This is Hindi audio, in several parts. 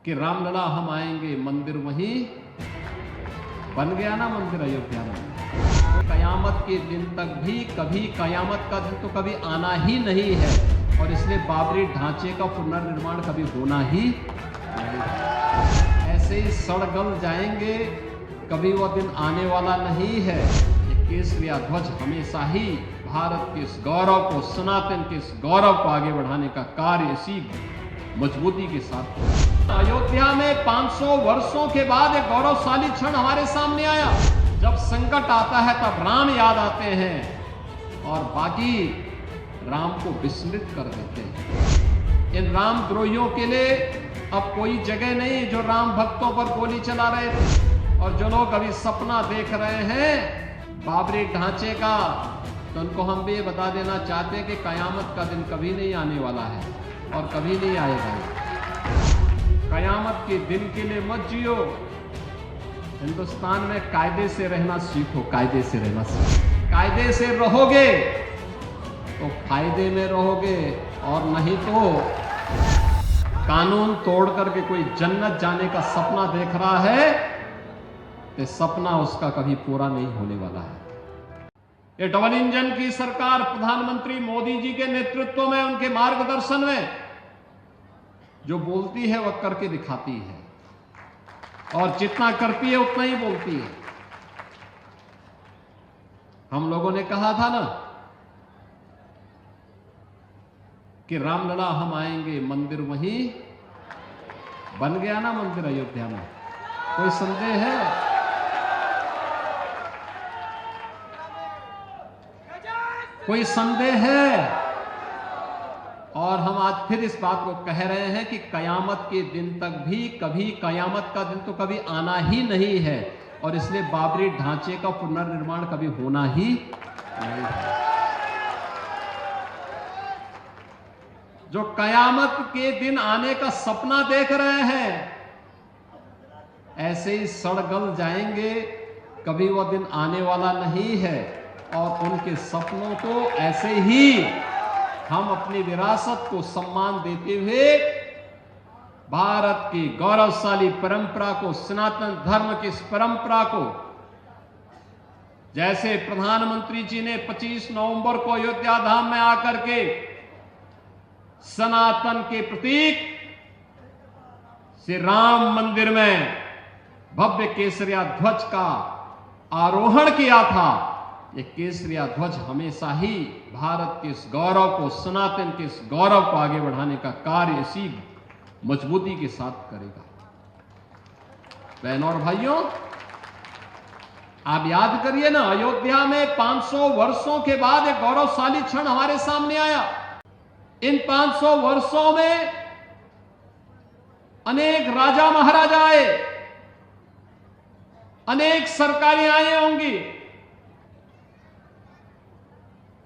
कि रामलला हम आएंगे, मंदिर वहीं बन गया ना मंदिर अयोध्या में। तो कयामत के दिन तक भी कभी कयामत का दिन तो कभी आना ही नहीं है, और इसलिए बाबरी ढांचे का पुनर्निर्माण कभी होना ही नहीं है। ऐसे ही सड़ गल जाएंगे, कभी वह दिन आने वाला नहीं है। ये केसरिया ध्वज हमेशा ही भारत के इस गौरव को, सनातन के इस गौरव को आगे बढ़ाने का कार्य इसी मजबूती के साथ। अयोध्या में 500 वर्षों के बाद एक गौरवशाली क्षण हमारे सामने आया। जब संकट आता है तब राम याद आते हैं और बाकी राम को विस्मृत कर देते हैं। इन राम द्रोहियों के लिए अब कोई जगह नहीं जो राम भक्तों पर गोली चला रहे थे। और जो लोग अभी सपना देख रहे हैं बाबरी ढांचे का, तो उनको हम भी ये बता देना चाहते हैं कि कयामत का दिन कभी नहीं आने वाला है और कभी नहीं आएगा। कयामत के दिन के लिए मत जियो। हिंदुस्तान में कायदे से रहना सीखो, कायदे से रहना सीखो। कायदे से रहोगे तो फायदे में रहोगे, और नहीं तो कानून तोड़ करके कोई जन्नत जाने का सपना देख रहा है तो सपना उसका कभी पूरा नहीं होने वाला है। ये डबल इंजन की सरकार प्रधानमंत्री मोदी जी के नेतृत्व में, उनके मार्गदर्शन में जो बोलती है वह करके दिखाती है, और जितना करती है उतना ही बोलती है। हम लोगों ने कहा था ना कि रामलला हम आएंगे, मंदिर वहीं बन गया ना मंदिर अयोध्या में। कोई संदेह है? कोई संदेह है? और हम आज फिर इस बात को कह रहे हैं कि कयामत के दिन तक भी कभी कयामत का दिन तो कभी आना ही नहीं है, और इसलिए बाबरी ढांचे का पुनर्निर्माण कभी होना ही नहीं है। जो कयामत के दिन आने का सपना देख रहे हैं ऐसे ही सड़ गल जाएंगे, कभी वह दिन आने वाला नहीं है। और उनके सपनों को ऐसे ही हम अपनी विरासत को सम्मान देते हुए भारत की गौरवशाली परंपरा को, सनातन धर्म की इस परंपरा को, जैसे प्रधानमंत्री जी ने 25 नवंबर को अयोध्या धाम में आकर के सनातन के प्रतीक श्री राम मंदिर में भव्य केसरिया ध्वज का आरोहण किया था। ये केसरिया ध्वज हमेशा ही भारत के इस गौरव को, सनातन के इस गौरव को आगे बढ़ाने का कार्य इसी मजबूती के साथ करेगा। बहनों और भाइयों, आप याद करिए ना, अयोध्या में 500 वर्षों के बाद एक गौरवशाली क्षण हमारे सामने आया। इन 500 वर्षों में अनेक राजा महाराजा आए, अनेक सरकारें आई होंगी।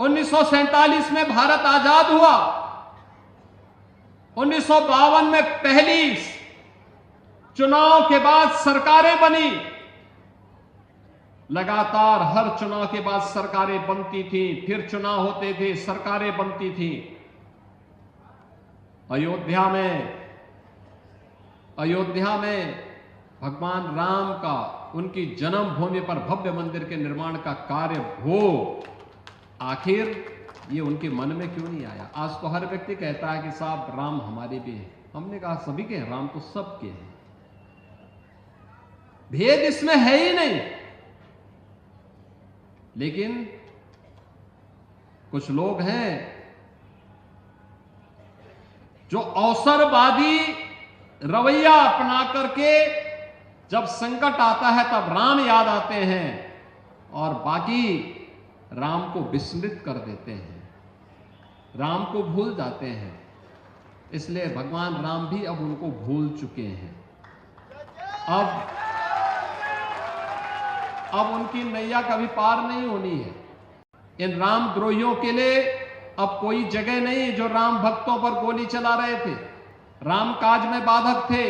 1947 में भारत आजाद हुआ, 1952 में पहली चुनाव के बाद सरकारें बनी। लगातार हर चुनाव के बाद सरकारें बनती थी, फिर चुनाव होते थे, सरकारें बनती थी। अयोध्या में भगवान राम का, उनकी जन्मभूमि पर भव्य मंदिर के निर्माण का कार्य हो, आखिर ये उनके मन में क्यों नहीं आया? आज तो हर व्यक्ति कहता है कि साहब राम हमारे भी हैं। हमने कहा सभी के हैं, राम तो सबके हैं, भेद इसमें है ही नहीं। लेकिन कुछ लोग हैं जो अवसरवादी रवैया अपना करके जब संकट आता है तब राम याद आते हैं और बाकी राम को विस्मृत कर देते हैं, राम को भूल जाते हैं। इसलिए भगवान राम भी अब उनको भूल चुके हैं। अब उनकी नैया कभी पार नहीं होनी है। इन राम द्रोहियों के लिए अब कोई जगह नहीं जो राम भक्तों पर गोली चला रहे थे, राम काज में बाधक थे।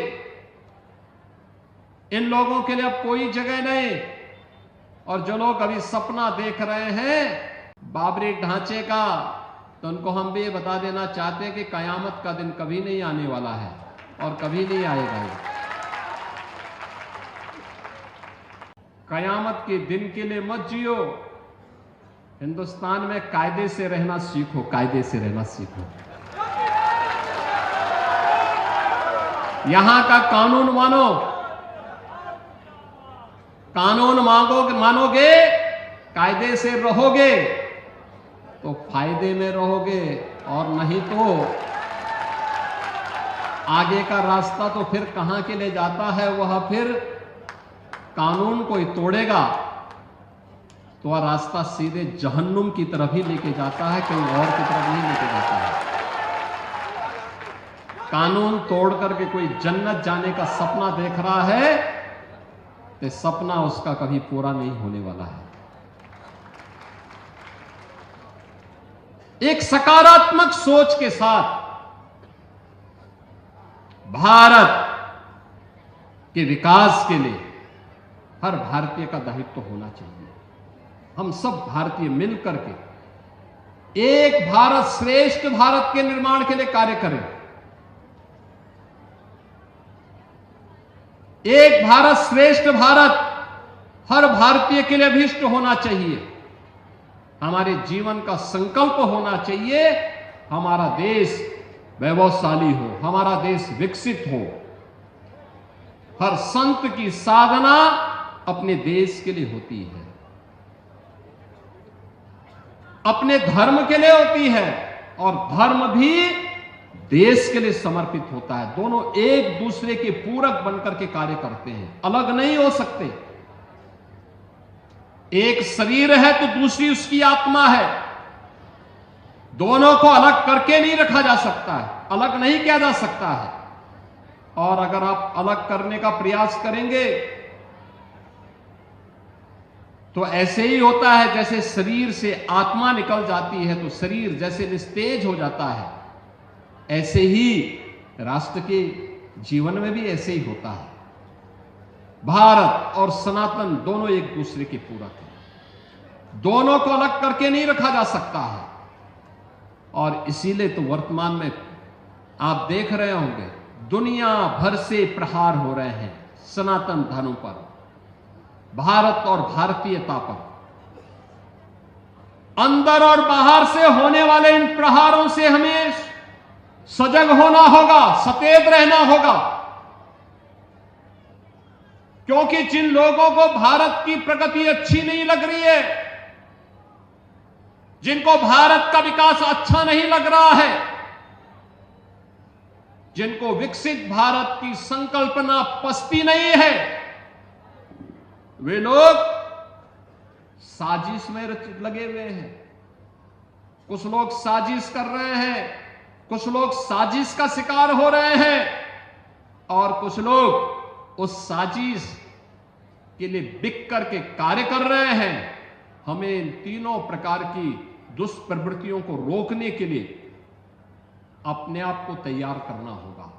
इन लोगों के लिए अब कोई जगह नहीं। और जो लोग अभी सपना देख रहे हैं बाबरी ढांचे का, तो उनको हम भी ये बता देना चाहते हैं कि कयामत का दिन कभी नहीं आने वाला है और कभी नहीं आएगा ये। कयामत के दिन के लिए मत जियो। हिंदुस्तान में कायदे से रहना सीखो, कायदे से रहना सीखो। यहां का कानून मानो, कानून मानोगे, कायदे से रहोगे तो फायदे में रहोगे, और नहीं तो आगे का रास्ता तो फिर कहां के लिए जाता है, वह फिर कानून कोई तोड़ेगा तो वह रास्ता सीधे जहन्नुम की तरफ ही लेके जाता है, कहीं और की तरफ नहीं लेके जाता है। कानून तोड़ करके कोई जन्नत जाने का सपना देख रहा है तो सपना उसका कभी पूरा नहीं होने वाला है। एक सकारात्मक सोच के साथ भारत के विकास के लिए हर भारतीय का दायित्व होना चाहिए। हम सब भारतीय मिलकर के एक भारत श्रेष्ठ भारत के निर्माण के लिए कार्य करें। एक भारत श्रेष्ठ भारत हर भारतीय के लिए अभीष्ट होना चाहिए। हमारे जीवन का संकल्प होना चाहिए, हमारा देश वैभवशाली हो, हमारा देश विकसित हो। हर संत की साधना अपने देश के लिए होती है, अपने धर्म के लिए होती है, और धर्म भी देश के लिए समर्पित होता है। दोनों एक दूसरे के पूरक बनकर के कार्य करते हैं, अलग नहीं हो सकते। एक शरीर है तो दूसरी उसकी आत्मा है, दोनों को अलग करके नहीं रखा जा सकता है, अलग नहीं किया जा सकता है। और अगर आप अलग करने का प्रयास करेंगे तो ऐसे ही होता है, जैसे शरीर से आत्मा निकल जाती है तो शरीर जैसे निस्तेज हो जाता है, ऐसे ही राष्ट्र के जीवन में भी ऐसे ही होता है। भारत और सनातन दोनों एक दूसरे के पूरक हैं, दोनों को अलग करके नहीं रखा जा सकता है। और इसीलिए तो वर्तमान में आप देख रहे होंगे दुनिया भर से प्रहार हो रहे हैं सनातन धर्म पर, भारत और भारतीयता पर। अंदर और बाहर से होने वाले इन प्रहारों से हमें सजग होना होगा, सचेत रहना होगा, क्योंकि जिन लोगों को भारत की प्रगति अच्छी नहीं लग रही है, जिनको भारत का विकास अच्छा नहीं लग रहा है, जिनको विकसित भारत की संकल्पना पसती नहीं है, वे लोग साजिश में लगे हुए हैं। कुछ लोग साजिश कर रहे हैं, कुछ लोग साजिश का शिकार हो रहे हैं, और कुछ लोग उस साजिश के लिए बिक करके कार्य कर रहे हैं। हमें इन तीनों प्रकार की दुष्प्रवृत्तियों को रोकने के लिए अपने आप को तैयार करना होगा।